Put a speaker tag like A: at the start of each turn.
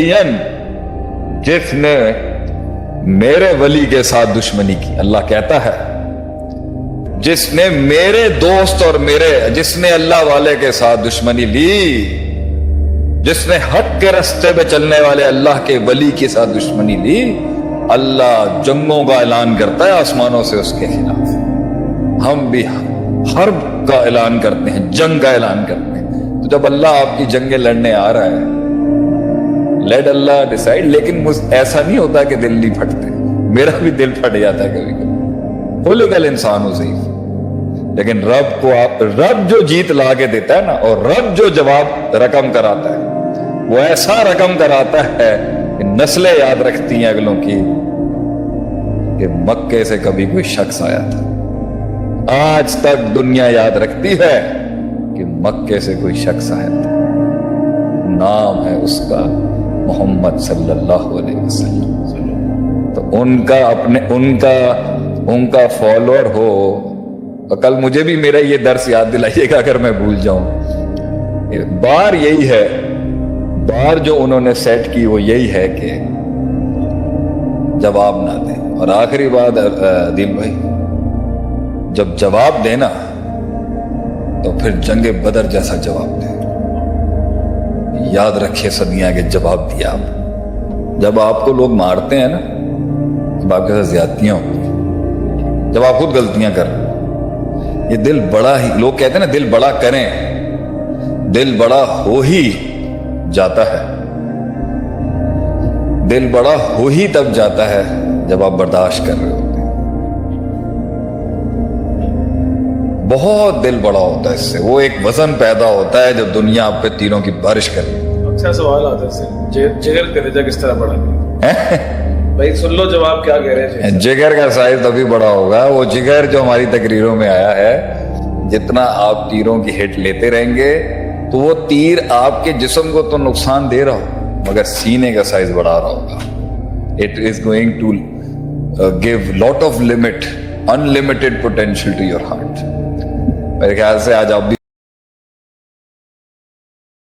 A: جس نے میرے ولی کے ساتھ دشمنی کی، اللہ کہتا ہے جس نے میرے دوست اور جس نے اللہ والے کے ساتھ دشمنی لی، جس نے حق کے راستے پہ چلنے والے اللہ کے ولی کے ساتھ دشمنی لی، اللہ جنگوں کا اعلان کرتا ہے آسمانوں سے اس کے خلاف۔ ہم بھی حرب کا اعلان کرتے ہیں، جنگ کا اعلان کرتے ہیں۔ تو جب اللہ آپ کی جنگیں لڑنے آ رہا ہے، لیٹ اللہ ڈیسائیڈ۔ لیکن ایسا نہیں ہوتا کہ دل نہیں پھٹتے، میرا بھی دل پھٹ جاتا ہے کبھی کبھی، خلق الانسان ضعیف۔ لیکن رب جو جیت لا کے دیتا ہے نا، اور رب جو جواب رقم کراتا ہے، وہ ایسا رقم کراتا ہے کہ نسلیں یاد رکھتی ہیں اگلوں کی کہ مکے سے کبھی کوئی شخص آیا تھا۔ آج تک دنیا یاد رکھتی ہے کہ مکے سے کوئی شخص آیا تھا، نام ہے اس کا محمد صلی اللہ علیہ وسلم۔ تو ان کا فالوور ہو۔ کل مجھے بھی میرا یہ درس یاد دلائیے گا اگر میں بھول جاؤں۔ بار یہی ہے، بار جو انہوں نے سیٹ کی وہ یہی ہے کہ جواب نہ دیں۔ اور آخری بات عدیل بھائی، جب جواب دینا تو پھر جنگ بدر جیسا جواب دیں۔ یاد رکھے صدیاں کے جواب دیا آپ۔ جب آپ کو لوگ مارتے ہیں نا، جب آپ کے ساتھ زیادتیاں ہوتی ہیں، جب آپ خود غلطیاں کر رہے، یہ دل بڑا ہی، لوگ کہتے ہیں نا دل بڑا کریں، دل بڑا ہو ہی جاتا ہے۔ دل بڑا ہو ہی تب جاتا ہے جب آپ برداشت کر رہے ہوتے ہیں۔ بہت دل بڑا ہوتا ہے اس سے، وہ ایک وزن پیدا ہوتا ہے جب دنیا آپ پہ تیروں کی بارش کرے۔
B: اچھا سوال آتا ہے، جگر کا درجہ کس طرح بڑھا بھائی؟ سن لو جواب کیا کہہ رہے ہیں۔
A: جگر کا سائز تبھی بڑا ہوگا، وہ جگر جو ہماری تقریروں میں آیا ہے، جتنا آپ تیروں کی ہٹ لیتے رہیں گے تو وہ تیر آپ کے جسم کو تو نقصان دے رہا ہو، مگر سینے کا سائز بڑھا رہا ہوگا۔ It is going to give lot of unlimited potential to your heart۔ میرے خیال سے آج آپ بھی